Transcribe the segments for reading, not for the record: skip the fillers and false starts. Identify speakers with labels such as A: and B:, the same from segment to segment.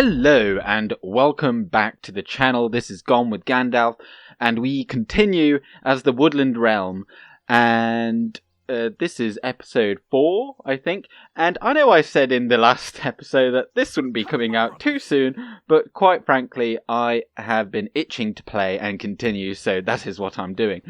A: Hello and welcome back to the channel. This is Gone with Gandalf, and we continue as the Woodland Realm, and this is episode 4, I think. And I know I said in the last episode that this wouldn't be coming out too soon, but quite frankly, I have been itching to play and continue, so that is what I'm doing.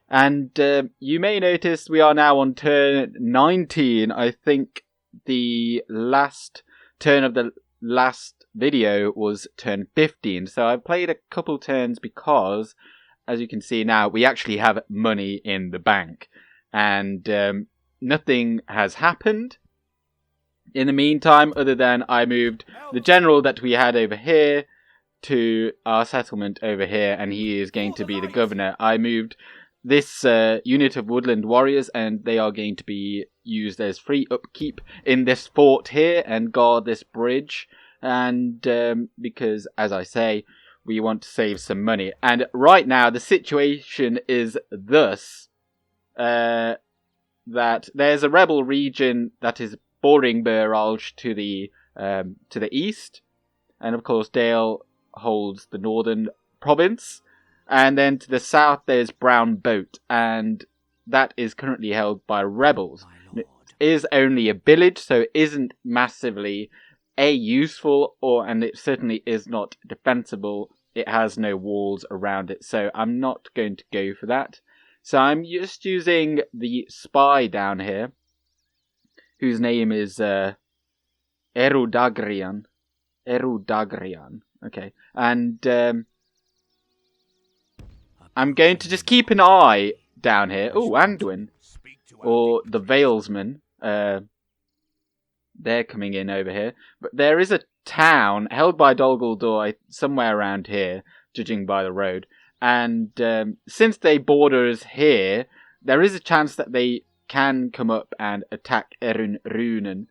A: And you may notice we are now on turn 19. I think the last turn of the last video was turn 15. So I've played a couple turns because, as you can see now, we actually have money in the bank. And nothing has happened in the meantime, other than I moved the general that we had over here to our settlement over here, and he is going to be the governor. I moved this unit of woodland warriors, and they are going to be used as free upkeep in this fort here and guard this bridge. And because, as I say, we want to save some money. And right now the situation is thus that there's a rebel region that is bordering Buralj to the east, and of course Dale holds the northern province. And then to the south there's Brown Boat, and that is currently held by rebels. It is only a village, so it isn't massively useful, and it certainly is not defensible. It has no walls around it, so I'm not going to go for that. So I'm just using the spy down here, whose name is Erudagrian. Okay, and I'm going to just keep an eye down here. Oh, Anduin, or the Valesmen. They're coming in over here. But there is a town held by Dol Guldur somewhere around here, judging by the road. And since they border us here, there is a chance that they can come up and attack Erun Runen.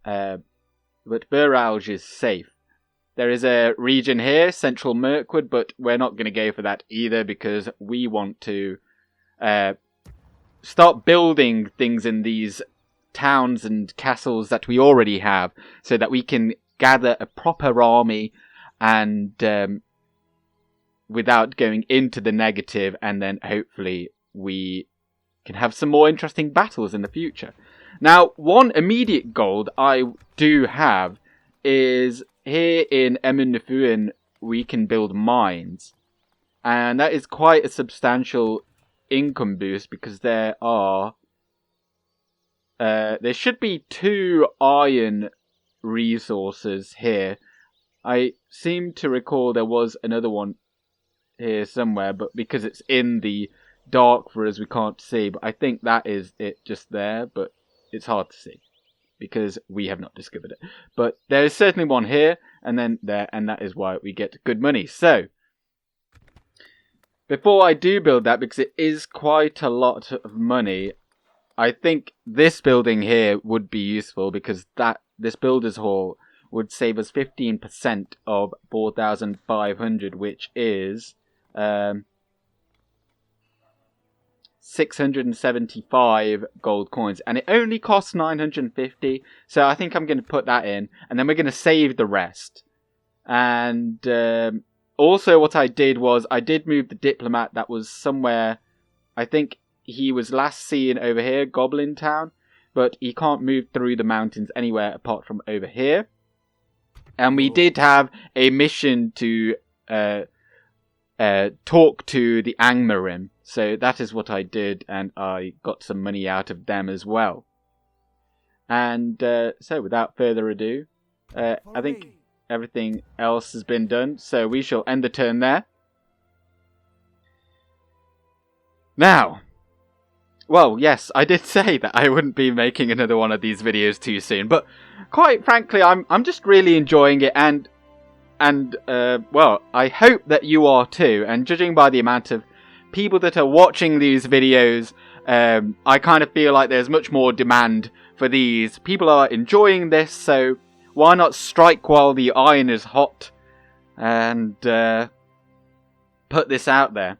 A: But Buralj is safe. There is a region here, central Mirkwood, but we're not going to go for that either because we want to start building things in these towns and castles that we already have, so that we can gather a proper army and without going into the negative, and then hopefully we can have some more interesting battles in the future. Now, one immediate goal that I do have is here in Emunnefuin we can build mines, and that is quite a substantial income boost because there should be 2 iron resources here. I seem to recall there was another one here somewhere, but because it's in the dark for us we can't see. But I think that is it just there, but it's hard to see because we have not discovered it. But there is certainly one here, and then there, and that is why we get good money. So before I do build that, because it is quite a lot of money, I think this building here would be useful, because this builder's hall would save us 15% of 4,500, which is 675 gold coins, and it only costs 950. So I think I'm going to put that in, and then we're going to save the rest. And also what I did was I did move the diplomat that was somewhere, I think he was last seen over here, Goblin Town, but he can't move through the mountains anywhere apart from over here. And we did have a mission to talk to the Angmarim, so that is what I did, and I got some money out of them as well. And so without further ado, I think everything else has been done, so we shall end the turn there. Now, well, yes, I did say that I wouldn't be making another one of these videos too soon, but quite frankly, I'm just really enjoying it, and well, I hope that you are too. And judging by the amount of people that are watching these videos, I kind of feel like there's much more demand for these. People are enjoying this, so why not strike while the iron is hot and put this out there.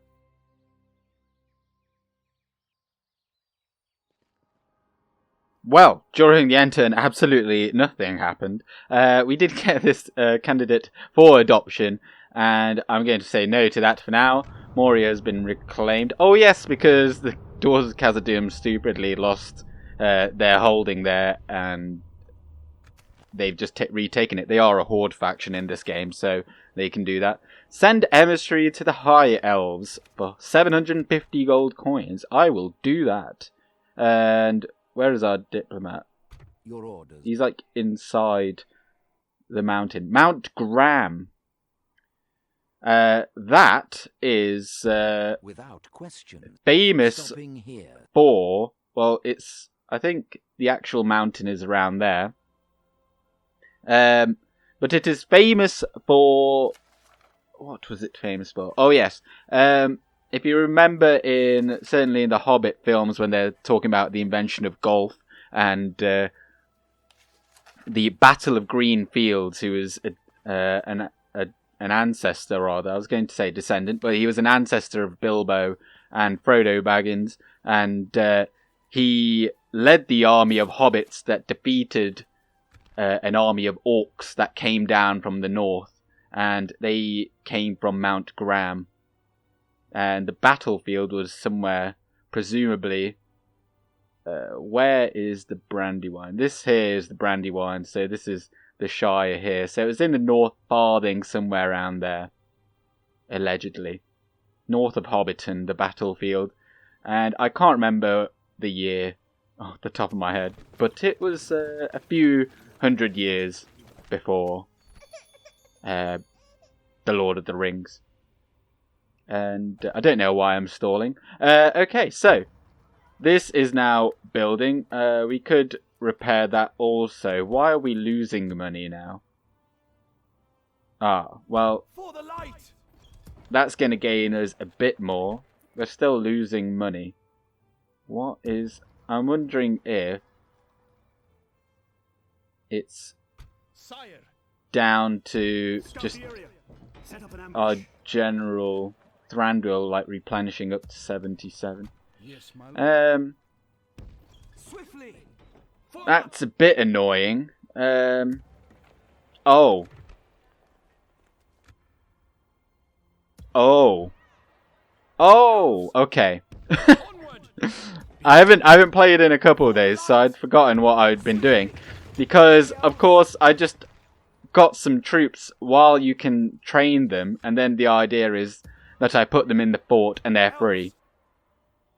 A: Well, during the end turn, absolutely nothing happened. We did get this candidate for adoption, and I'm going to say no to that for now. Moria has been reclaimed. Oh yes, because the Daughters of Khazad-dûm stupidly lost their holding there, and they've just retaken it. They are a horde faction in this game, so they can do that. Send emissary to the High Elves for 750 gold coins. I will do that. And where is our diplomat?
B: Your orders.
A: He's like inside the mountain. Mount Graham. That is
B: without question
A: famous for, well, it's, I think the actual mountain is around there. But it is famous for, what was it famous for? Oh yes. If you remember certainly in the Hobbit films when they're talking about the invention of golf and the Battle of Green Fields, who was an ancestor, rather. I was going to say descendant, but he was an ancestor of Bilbo and Frodo Baggins, and he led the army of hobbits that defeated an army of orcs that came down from the north, and they came from Mount Graham. And the battlefield was somewhere, presumably, where is the Brandywine? This here is the Brandywine, so this is the Shire here. So it was in the North Farthing, somewhere around there, allegedly. North of Hobbiton, the battlefield. And I can't remember the year off the top of my head, but it was a few hundred years before The Lord of the Rings. And I don't know why I'm stalling. Okay, so this is now building. We could repair that also. Why are we losing money now? Ah, well, that's going to gain us a bit more. We're still losing money. What is... I'm wondering if it's down to just our general Thranduil, like, replenishing up to 77.
B: Yes, my lord.
A: That's a bit annoying. Oh. Oh, okay. I haven't played in a couple of days, so I'd forgotten what I'd been doing. Because, of course, I just got some troops while you can train them, and then the idea is that I put them in the fort and they're free.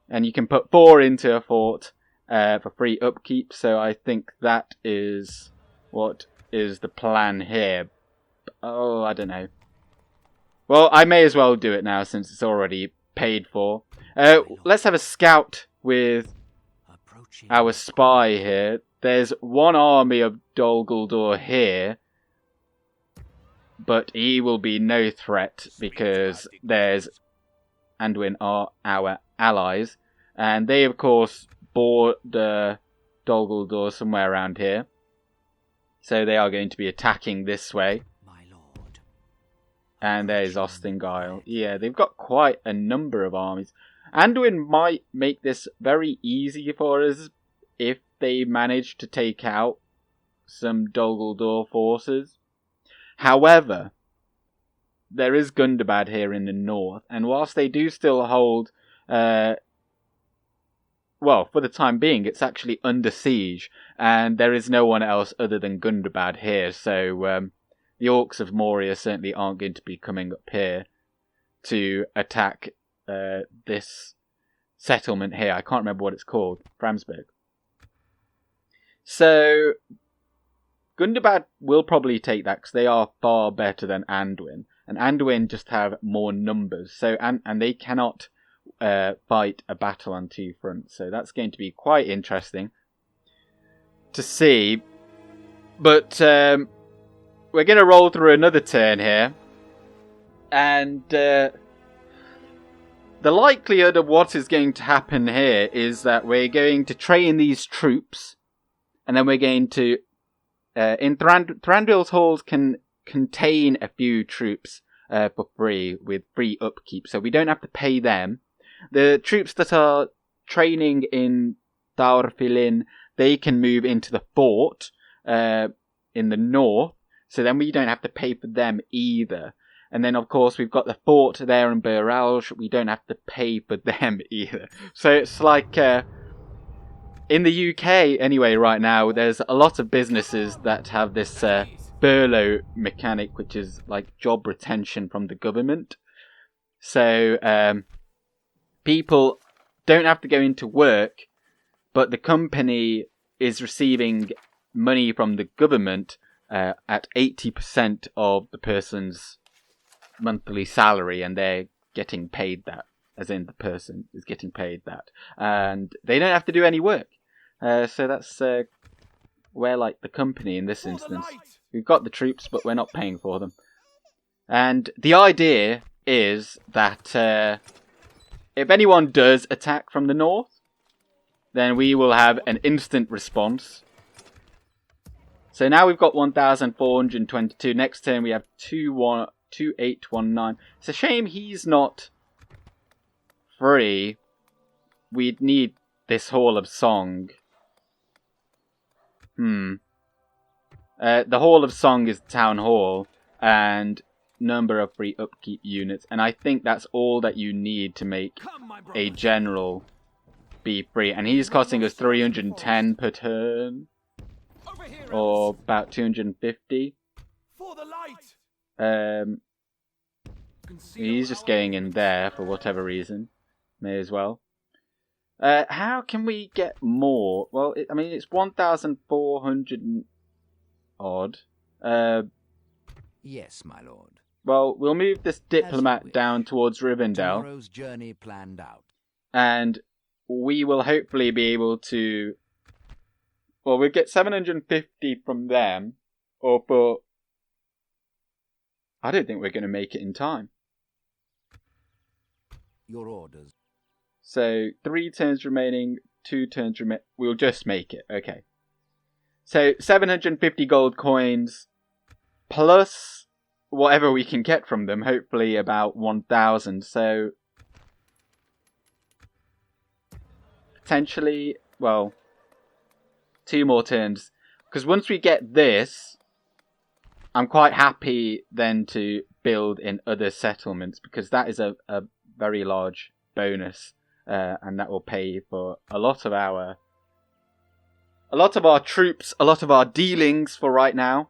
A: And you can put 4 into a fort for free upkeep, so I think that is what is the plan here. Oh, I don't know. Well, I may as well do it now since it's already paid for. Let's have a scout with our spy here. There's one army of Dol Guldur here, but he will be no threat because there's Anduin are our allies, and they of course bore the Dol Guldur somewhere around here, so they are going to be attacking this way. And there's Ostingile. Yeah, they've got quite a number of armies. Anduin might make this very easy for us if they manage to take out some Dol Guldur forces. However, there is Gundabad here in the north, and whilst they do still hold, well, for the time being, it's actually under siege, and there is no one else other than Gundabad here, so the orcs of Moria certainly aren't going to be coming up here to attack this settlement here. I can't remember what it's called. Framsburg. So Gundabad will probably take that because they are far better than Anduin. And Anduin just have more numbers. So and they cannot fight a battle on 2 fronts. So that's going to be quite interesting to see. But we're going to roll through another turn here. And the likelihood of what is going to happen here is that we're going to train these troops. And then we're going to... in Thranduil's halls can contain a few troops for free, with free upkeep. So we don't have to pay them. The troops that are training in Thranduil, they can move into the fort in the north, so then we don't have to pay for them either. And then, of course, we've got the fort there in Buralj. We don't have to pay for them either. So it's like, in the UK, anyway, right now, there's a lot of businesses that have this furlough mechanic, which is like job retention from the government. So people don't have to go into work, but the company is receiving money from the government at 80% of the person's monthly salary, and they're getting paid that, as in the person is getting paid that, and they don't have to do any work. So that's we're like the company in this instance. We've got the troops, but we're not paying for them. And the idea is that if anyone does attack from the north, then we will have an instant response. So now we've got 1,422. Next turn we have 2819. It's a shame he's not free. We'd need this Hall of Song. The Hall of Song is Town Hall, and number of free upkeep units. And I think that's all that you need to make a general be free. And he's costing us 310 per turn. Or about 250. He's just going in there for whatever reason. May as well. How can we get more? Well, it's 1,400 odd.
B: Yes, my lord.
A: Well, we'll move this diplomat down towards Rivendell.
B: Tomorrow's journey planned out.
A: And we will hopefully be able to... Well, we'll get 750 from them. But I don't think we're going to make it in time.
B: Your orders.
A: So, 3 turns remaining, 2 turns remaining. We'll just make it. Okay. So, 750 gold coins, plus whatever we can get from them. Hopefully about 1,000. So, potentially, well, 2 more turns. Because once we get this, I'm quite happy then to build in other settlements. Because that is a very large bonus. And that will pay for a lot of our troops, a lot of our dealings for right now.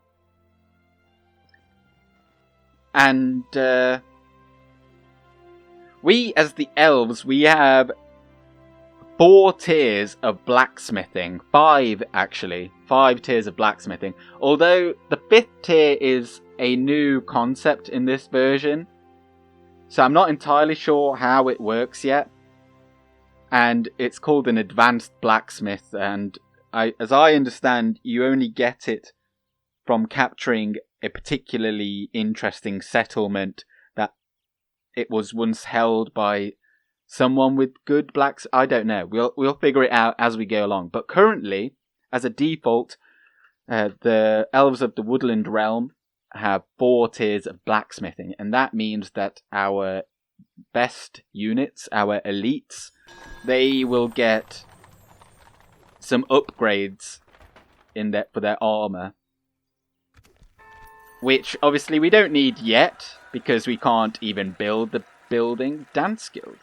A: And we, as the elves, we have 4 tiers of blacksmithing. 5, actually. 5 tiers of blacksmithing. Although the 5th tier is a new concept in this version. So I'm not entirely sure how it works yet. And it's called an advanced blacksmith, and as I understand, you only get it from capturing a particularly interesting settlement that it was once held by someone with good blacks. I don't know. We'll figure it out as we go along. But currently, as a default, the elves of the Woodland Realm have 4 tiers of blacksmithing, and that means that our best units, our elites, they will get some upgrades for their armor, which obviously we don't need yet because we can't even build the building. Dance guild.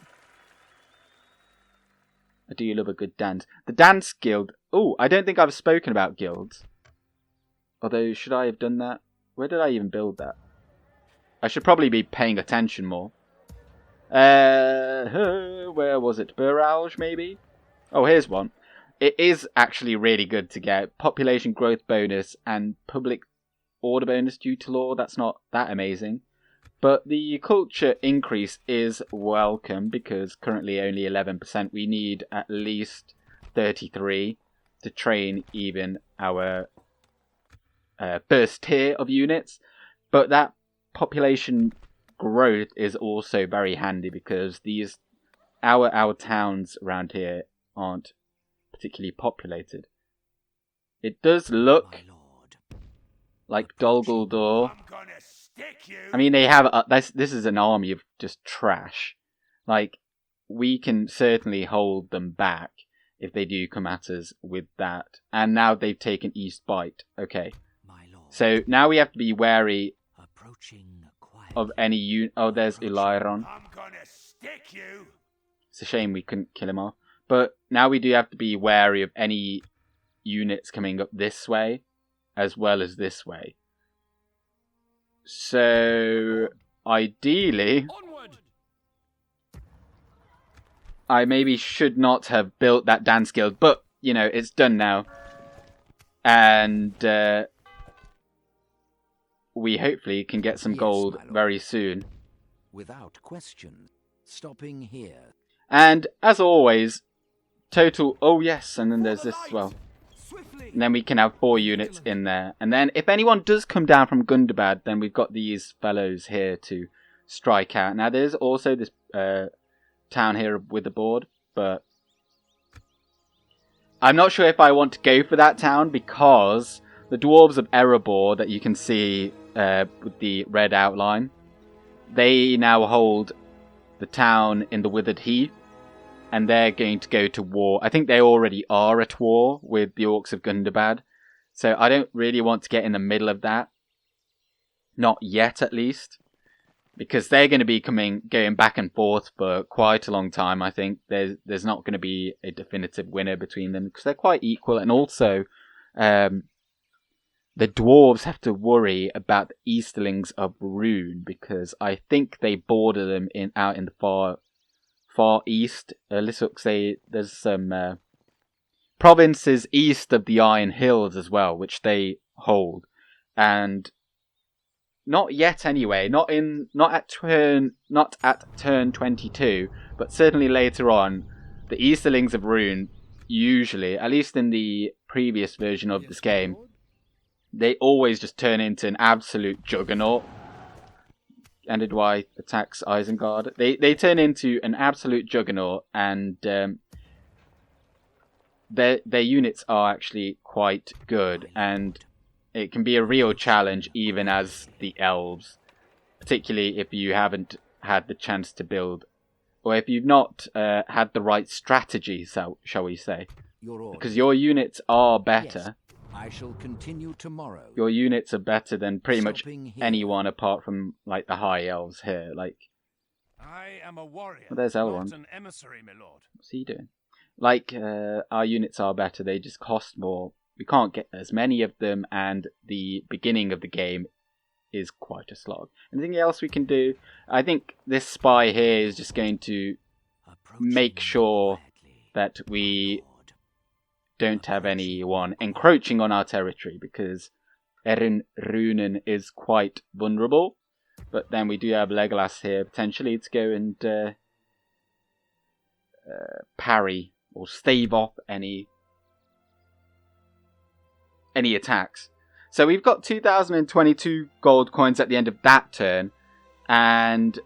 A: I do love a good dance. The dance guild. Oh, I don't think I've spoken about guilds. Although, should I have done that? Where did I even build that? I should probably be paying attention more. Where was it? Buralj, maybe? Oh, here's one. It is actually really good to get. Population growth bonus and public order bonus due to law. That's not that amazing. But the culture increase is welcome because currently only 11%. We need at least 33 to train even our first tier of units. But that population growth is also very handy because our towns around here aren't particularly populated. It does look like Dol Guldur. I mean, they have this is an army of just trash. Like, we can certainly hold them back if they do come at us with that. And now they've taken East Bite. Okay.
B: My lord.
A: So now we have to be wary
B: Approaching
A: of any Oh, there's Elrond.
C: I'm gonna stick you.
A: It's a shame we couldn't kill him off. But now we do have to be wary of any units coming up this way, as well as this way. So, ideally,
C: Onward.
A: I maybe should not have built that dance guild, but, you know, it's done now. And we hopefully can get some gold very soon.
B: Without question. Stopping here.
A: And, as always, total... Oh, yes, and then there's this as well. And then we can have 4 units in there. And then if anyone does come down from Gundabad, then we've got these fellows here to strike out. Now, there's also this town here with the board, but I'm not sure if I want to go for that town because the dwarves of Erebor that you can see with the red outline, they now hold the town in the Withered Heath. And they're going to go to war. I think they already are at war with the orcs of Gundabad. So I don't really want to get in the middle of that. Not yet, at least. Because they're going to be going back and forth for quite a long time, I think. There's not going to be a definitive winner between them. Because they're quite equal. And also, the dwarves have to worry about the Easterlings of Rune. Because I think they border them out in the far east. There's some provinces east of the Iron Hills as well, which they hold, and not yet anyway. Not at turn 22, but certainly later on, the Easterlings of Rune usually, at least in the previous version of this game, they always just turn into an absolute juggernaut. Andedwy attacks Isengard. They turn into an absolute juggernaut, and their units are actually quite good, and it can be a real challenge even as the elves, particularly if you haven't had the chance to build, or if you've not had the right strategy, shall we say, because your units are better.
B: Yes. I shall continue tomorrow.
A: Your units are better than pretty much anyone apart from like the high elves here. Like,
C: I am a warrior.
A: Well, there's Elrond.
C: Not an emissary, my lord.
A: What's he doing? Like, our units are better. They just cost more. We can't get as many of them, and the beginning of the game is quite a slog. Anything else we can do? I think this spy here is just going to make sure that we don't have anyone encroaching on our territory, because Erin Runen is quite vulnerable. But then we do have Legolas here potentially to go and parry or stave off any attacks. So we've got 2,022 gold coins at the end of that turn, and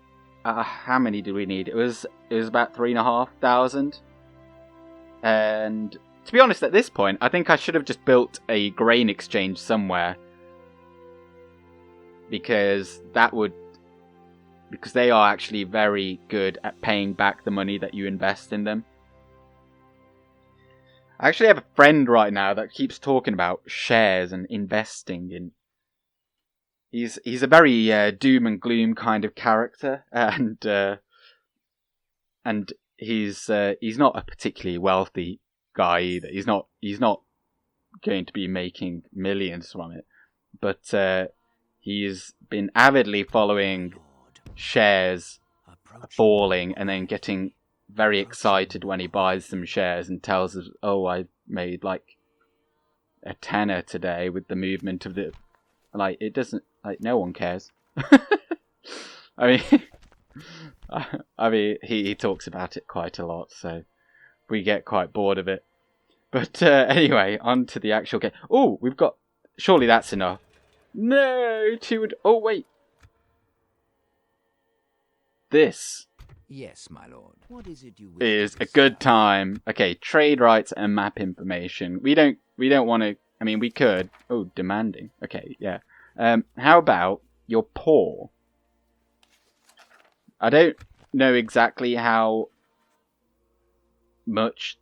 A: how many do we need? It was about 3,500, and to be honest, at this point, I think I should have just built a grain exchange somewhere. Because they are actually very good at paying back the money that you invest in them. I actually have a friend right now that keeps talking about shares and investing in. He's a very doom and gloom kind of character, and he's not a particularly wealthy guy either. He's not going to be making millions from it, but he's been avidly following shares falling and then getting very excited when he buys some shares and tells us, "Oh, I made like a tenner today with the movement of the." Like, it doesn't, like, no one cares. I mean, he talks about it quite a lot, so we get quite bored of it. But anyway, on to the actual game. Oh, we've got... Surely that's enough. No, oh, wait. This
B: Yes, my lord. What is it you wish
A: is
B: to
A: a good time. Okay, trade rights and map information. We don't want to... I mean, we could. Oh, demanding. Okay, yeah. How about you're poor? I don't know exactly how much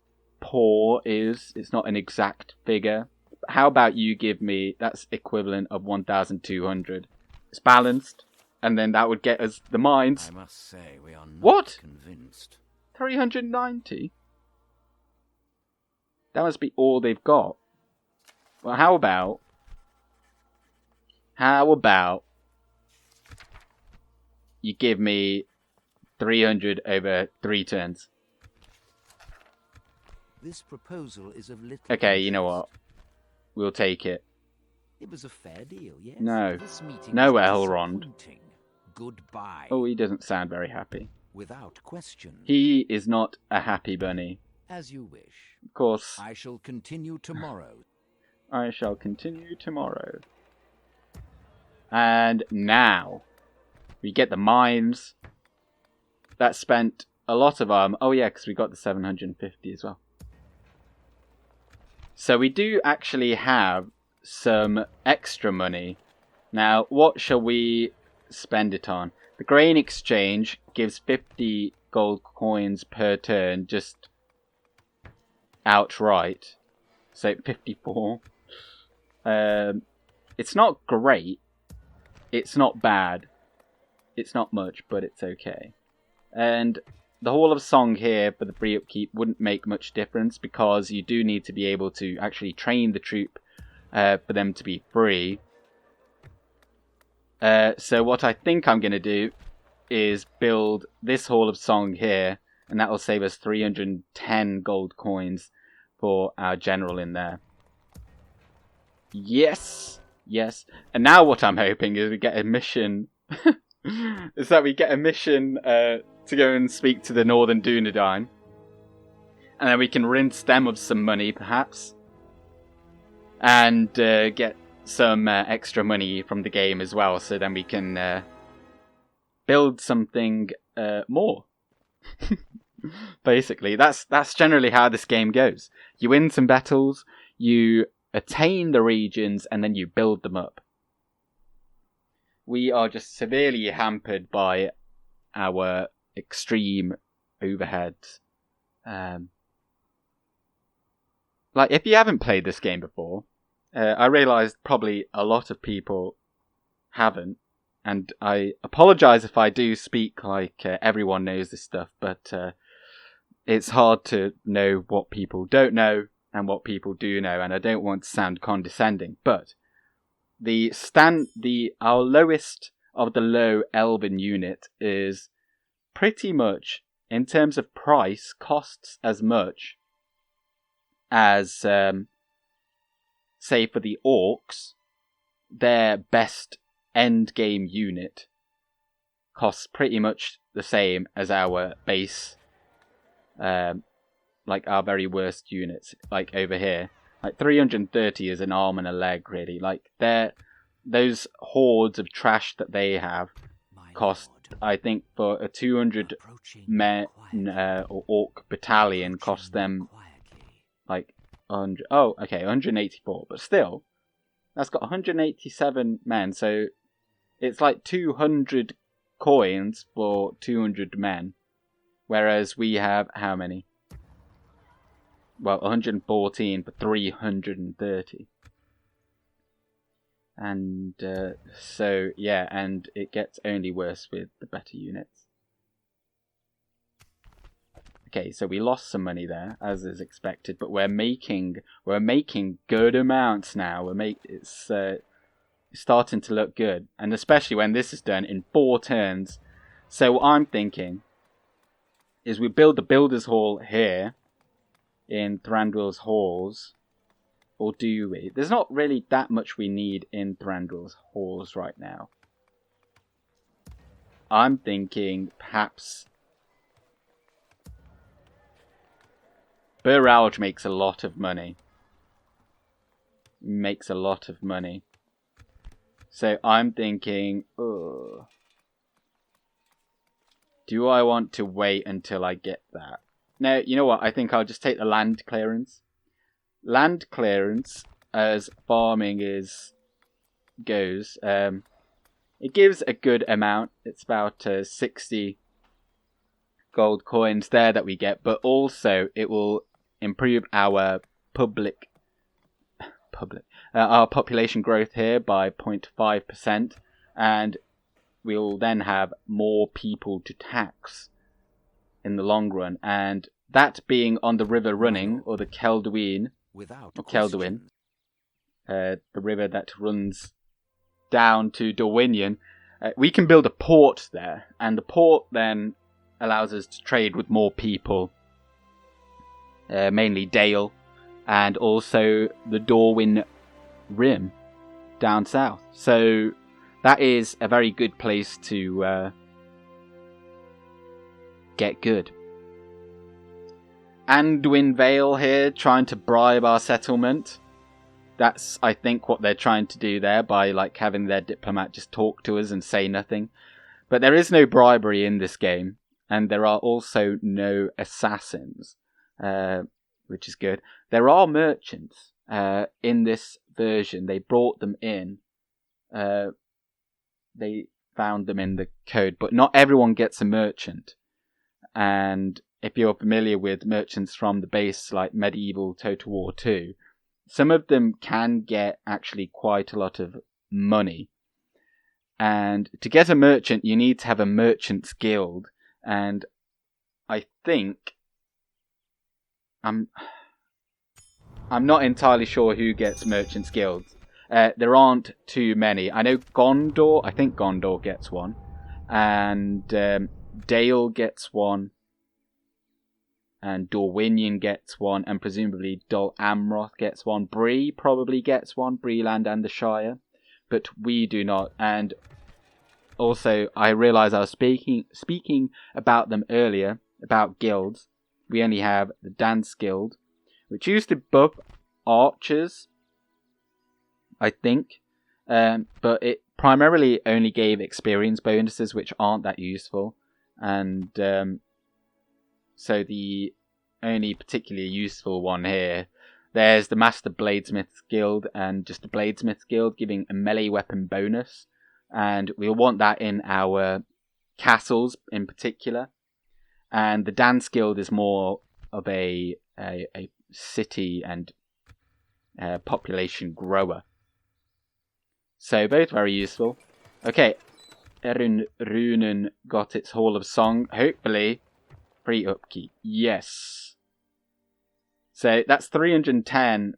A: poor is. It's not an exact figure. But how about you give me, that's equivalent of 1,200. It's balanced. And then that would get us the mines.
B: I must say we are not
A: What?
B: convinced.
A: 390? That must be all they've got. Well, how about you give me 300 over 3 turns?
B: This proposal is of little
A: Okay, you know
B: interest.
A: what? We'll take it.
B: It was a fair deal, yes?
A: No.
B: This meeting
A: No,
B: was
A: Elrond.
B: disappointing. Goodbye.
A: Oh, he doesn't sound very happy.
B: Without question.
A: He is not a happy bunny.
B: As you wish.
A: Of course,
B: I shall continue tomorrow.
A: I shall continue tomorrow. And now, we get the mines. That spent a lot of oh yeah, because we got the 750 as well. So we do actually have some extra money. Now, what shall we spend it on? The grain exchange gives 50 gold coins per turn, just outright. So 54. It's not great. It's not bad. It's not much, but it's okay. And the Hall of Song here for the free upkeep wouldn't make much difference because you do need to be able to actually train the troop for them to be free. So what I think I'm going to do is build this Hall of Song here, and that will save us 310 gold coins for our general in there. Yes! Yes. And now what I'm hoping is we get a mission... is that we get a mission to go and speak to the Northern Dunedain. And then we can rinse them of some money, perhaps. And get some extra money from the game as well, so then we can build something more. Basically, that's generally how this game goes. You win some battles, you attain the regions, and then you build them up. We are just severely hampered by our extreme overheads. Like, if you haven't played this game before, I realised probably a lot of people haven't, and I apologise if I do speak like everyone knows this stuff, but it's hard to know what people don't know and what people do know, and I don't want to sound condescending, but our lowest of the low elven unit is pretty much, in terms of price, costs as much as, say, for the orcs, their best end game unit costs pretty much the same as our base, like our very worst units, like over here. Like 330 is an arm and a leg, really. Like those hordes of trash that they have cost, I think, for a 200 men or orc battalion cost them like 100. Oh, okay, 184, but still, that's got 187 men. So it's like 200 coins for 200 men, whereas we have how many? Well, 114 for 330. And so, yeah, and it gets only worse with the better units. Okay, so we lost some money there, as is expected, but we're making good amounts now. It's starting to look good, and especially when this is done in 4 turns. So what I'm thinking is we build the Builder's Hall here, in Thranduil's halls, or do we? There's not really that much we need in Thranduil's halls right now. I'm thinking perhaps Buralge makes a lot of money. Makes a lot of money. So I'm thinking, ugh. Do I want to wait until I get that? No, you know what? I think I'll just take the land clearance. Land clearance, as farming goes, it gives a good amount. It's about 60 gold coins there that we get, but also it will improve our our population growth here by 0.5%, and we'll then have more people to tax in the long run. And that being on the river running, or the Kelduin,
B: Without
A: or Kelduin,
B: question.
A: the river that runs down to Dorwinion, we can build a port there, and the port then allows us to trade with more people, mainly Dale, and also the Dorwin Rim down south. So that is a very good place to get good. Anduin Vale here, trying to bribe our settlement. That's, I think, what they're trying to do there by like having their diplomat just talk to us and say nothing. But there is no bribery in this game, and there are also no assassins, which is good. There are merchants in this version. They brought them in. They found them in the code, but not everyone gets a merchant. And if you're familiar with merchants from the base, like Medieval Total War 2, some of them can get actually quite a lot of money. And to get a merchant, you need to have a merchant's guild. And I think I'm not entirely sure who gets merchant's guilds. There aren't too many. I know Gondor. I think Gondor gets one, and Dale gets one, and Dorwinion gets one, and presumably Dol Amroth gets one. Bree probably gets one. Breeland and the Shire, but we do not. And also, I realise I was speaking about them earlier, about guilds. We only have the Dance Guild, which used to buff archers, I think, but it primarily only gave experience bonuses, which aren't that useful. And so the only particularly useful one here, there's the Master Bladesmith's Guild, and just the Bladesmith's Guild giving a melee weapon bonus. And we'll want that in our castles in particular. And the Dance Guild is more of a city and population grower. So both very useful. Okay, Runen got its Hall of Song. Hopefully, free upkeep. Yes. So that's 310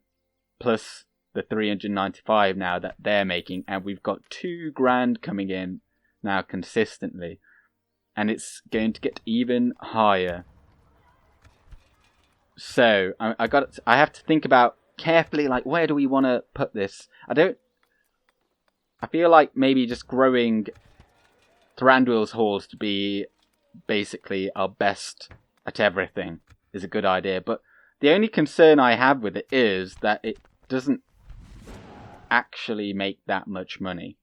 A: plus the 395 now that they're making, and we've got 2 grand coming in now consistently, and it's going to get even higher. So I have to think about carefully, like, where do we want to put this? I feel like maybe just growing Thranduil's halls to be basically our best at everything is a good idea, but the only concern I have with it is that it doesn't actually make that much money.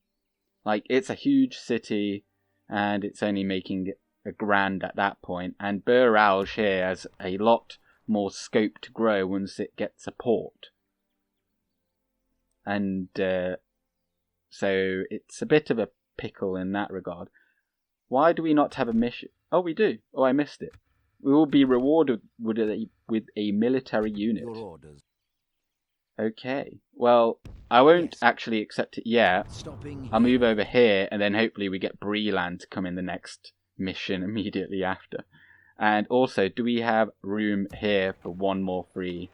A: Like, it's a huge city, and it's only making $1 grand at that point, and Bur Alge here has a lot more scope to grow once it gets a port. And so it's a bit of a pickle in that regard. Why do we not have a mission? Oh, we do. Oh, I missed it. We will be rewarded with a military unit.
B: Your orders.
A: Okay. Well, I won't actually accept it yet.
B: Stopping
A: I'll move
B: here.
A: over here, and then hopefully we get Breeland to come in the next mission immediately after. And also, do we have room here for one more free?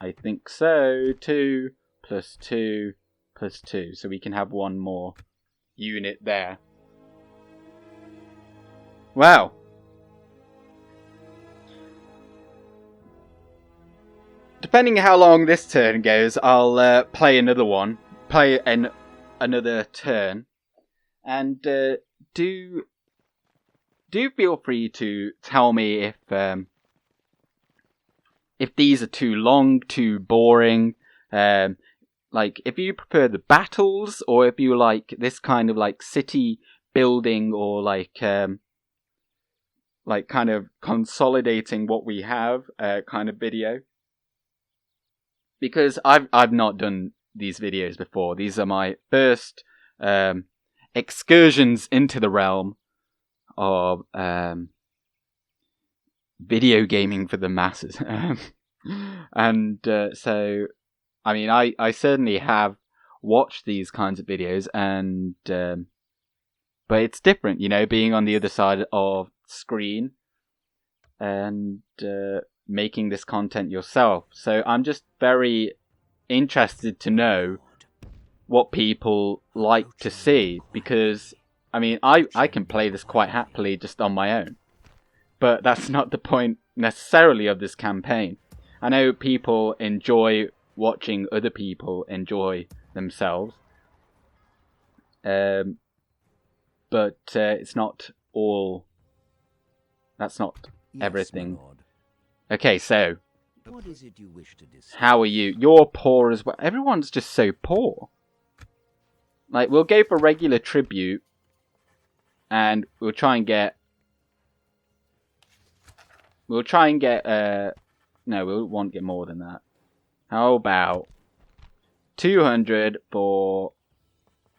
A: I think so. 2 plus 2 plus 2. So we can have one more unit there. Wow. Depending how long this turn goes, I'll play another one. Play another turn. And do feel free to tell me if these are too long, too boring. Like, if you prefer the battles, or if you like this kind of like city building, or like kind of consolidating what we have kind of video. Because I've not done these videos before. These are my first excursions into the realm of video gaming for the masses. And so, I mean, I certainly have watched these kinds of videos, and but it's different, you know, being on the other side of the screen and making this content yourself. So I'm just very interested to know what people like to see, because I mean, I can play this quite happily just on my own, but that's not the point necessarily of this campaign. I know people enjoy watching other people enjoy themselves, but it's not all. That's not everything.
B: Yes, my lord.
A: Okay, so
B: What is it you wish to discuss?
A: how are you? You're poor as well. Everyone's just so poor. Like, we'll go for regular tribute, and we'll try and get. No, we won't get more than that. How about 200 for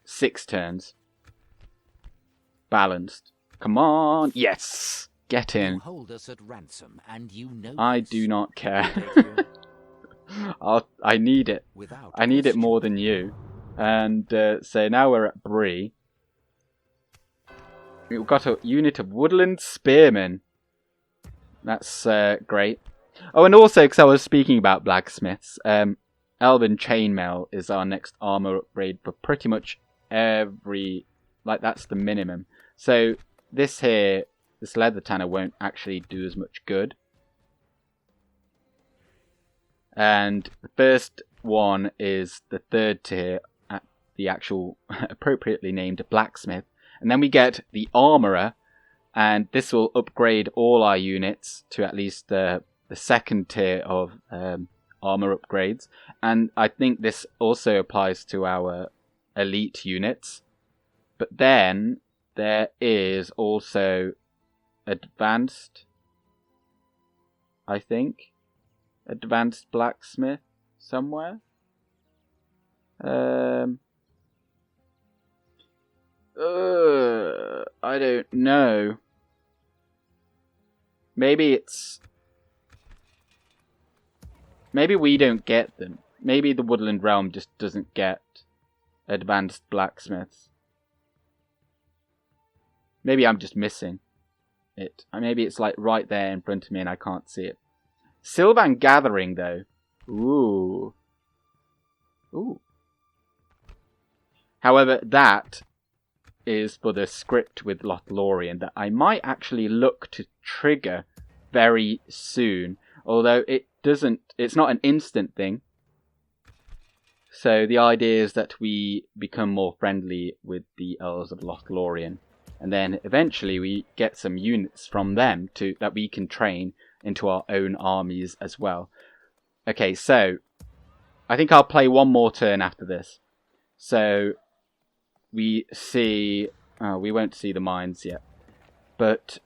A: 6 turns? Balanced. Come on. Yes. Get
B: You
A: in.
B: hold us at ransom, and you know
A: I
B: this.
A: do not care.
B: Thank you.
A: I need it.
B: Without
A: I need it
B: question.
A: more than you. And so now we're at Bree. We've got a unit of Woodland Spearmen. That's great. Oh, and also, because I was speaking about blacksmiths, Elven Chainmail is our next armor upgrade for pretty much every... Like, that's the minimum. So, this here, this leather tanner won't actually do as much good. And the first one is the 3rd tier, at the actual appropriately named blacksmith. And then we get the armorer, and this will upgrade all our units to at least the 2nd tier of armor upgrades. And I think this also applies to our elite units. But then there is also advanced, I think, advanced blacksmith somewhere. I don't know. Maybe we don't get them. Maybe the Woodland Realm just doesn't get advanced blacksmiths. Maybe I'm just missing it. Maybe it's like right there in front of me and I can't see it. Sylvan Gathering, though. Ooh. However, that is for the script with Lothlorien that I might actually look to trigger very soon. Although it's not an instant thing. So the idea is that we become more friendly with the elves of Lothlorien. And then eventually we get some units from them that we can train into our own armies as well. Okay, so I think I'll play one more turn after this. So we see... we won't see the mines yet. But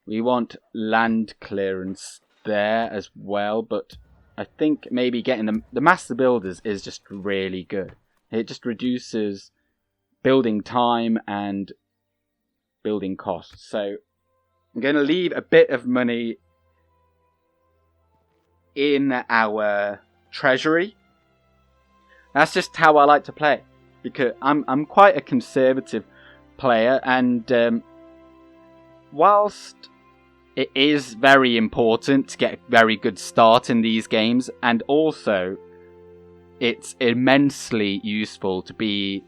A: we want land clearance there as well. But I think maybe getting the Master Builders is just really good. It just reduces building time and building costs. So I'm going to leave a bit of money in our treasury. That's just how I like to play, because I'm quite a conservative player, and whilst it is very important to get a very good start in these games, and also it's immensely useful to be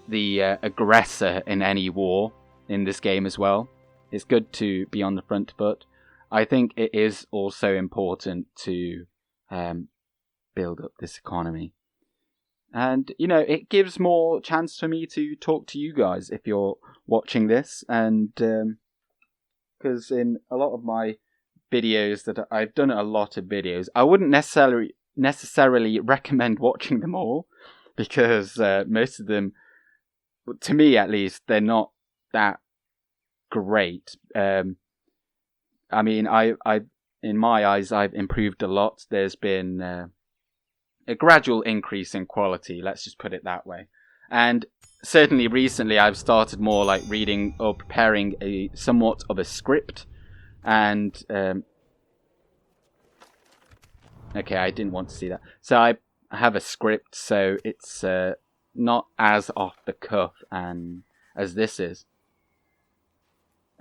A: the aggressor in any war in this game as well. It's good to be on the front foot. I think it is also important to build up this economy. And, you know, it gives more chance for me to talk to you guys if you're watching this. And because in a lot of my videos that I've done a lot of videos, I wouldn't necessarily recommend watching them all, because most of them, to me at least, they're not that great. I mean, I in my eyes, I've improved a lot. There's been a gradual increase in quality, let's just put it that way. And certainly recently I've started more like reading or preparing a somewhat of a script, and Okay, I didn't want to see that. So I have a script, so it's not as off the cuff and as this is.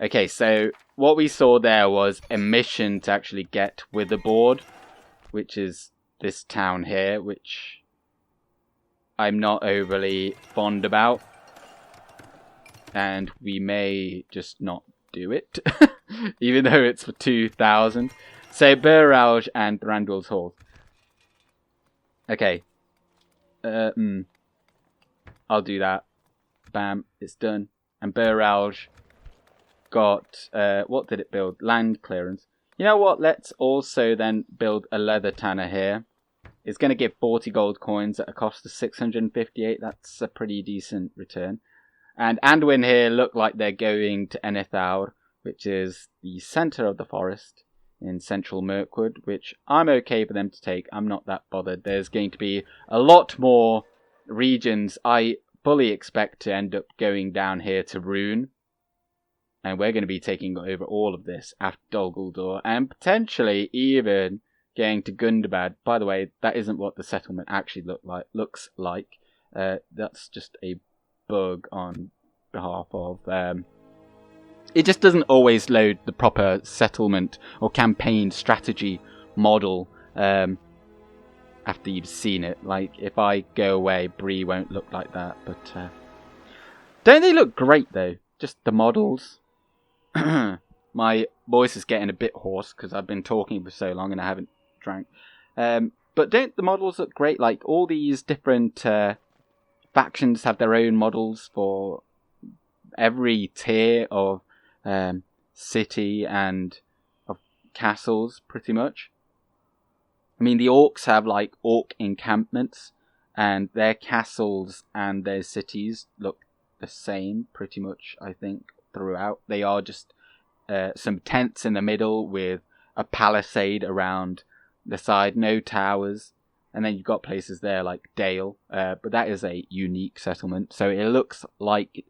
A: Okay, so what we saw there was a mission to actually get Witherboard, which is this town here, which I'm not overly fond about. And we may just not do it, even though it's for 2,000. So, Burrauge and Thranduil's Hall. Okay. I'll do that. Bam, it's done. And Burrauge got, what did it build? Land clearance. You know what? Let's also then build a leather tanner here. It's going to give 40 gold coins at a cost of 658. That's a pretty decent return. And Anduin here look like they're going to Enethaur, which is the centre of the forest in central Mirkwood, which I'm okay for them to take. I'm not that bothered. There's going to be a lot more regions I fully expect to end up going down here to Rune. And we're going to be taking over all of this after Dol Guldur, and potentially even going to Gundabad. By the way, that isn't what the settlement actually looks like. That's just a bug on behalf of... it just doesn't always load the proper settlement or campaign strategy model after you've seen it. Like, if I go away, Bree won't look like that. But don't they look great, though? Just the models. My voice is getting a bit hoarse because I've been talking for so long and I haven't drank. But don't the models look great? Like, all these different factions have their own models for every tier of city and of castles, pretty much. I mean, the orcs have, like, orc encampments, and their castles and their cities look the same, pretty much, I think, throughout. They are just some tents in the middle with a palisade around the side, no towers, and then you've got places there like Dale, but that is a unique settlement, so it looks like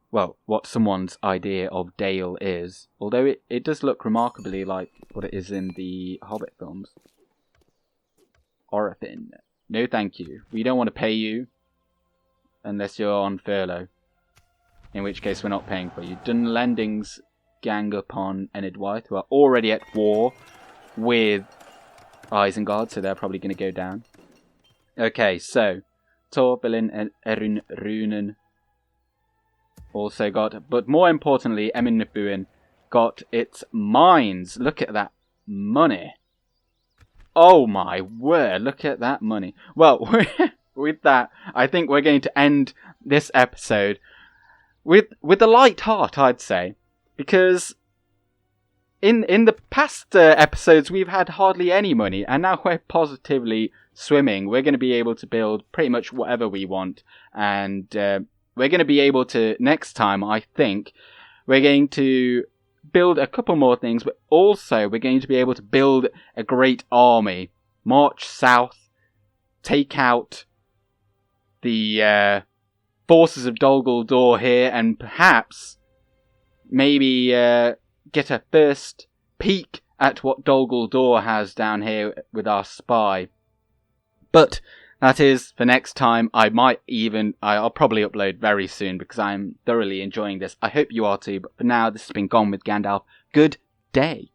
A: what someone's idea of Dale is, although it does look remarkably like what it is in the Hobbit films. Orothin, no thank you, we don't want to pay you unless you're on furlough. In which case we're not paying for you. Dunlendings gang upon Enidwaith, who are already at war with Isengard, so they're probably going to go down. Okay, so Torvillin and Erun Runen also got, but more importantly, Emin Nabuin got its mines. Look at that money. Oh my word, look at that money. Well, with that, I think we're going to end this episode with a light heart, I'd say, because in the past episodes we've had hardly any money, and now we're positively swimming. We're going to be able to build pretty much whatever we want, and we're going to be able to, next time, I think, we're going to build a couple more things, but also we're going to be able to build a great army, march south, take out the forces of Dol Guldur here, and perhaps maybe get a first peek at what Dol Guldur has down here with our spy. But that is for next time. I'll probably upload very soon because I'm thoroughly enjoying this. I hope you are too, but for now, this has been Gone with Gandalf. Good day.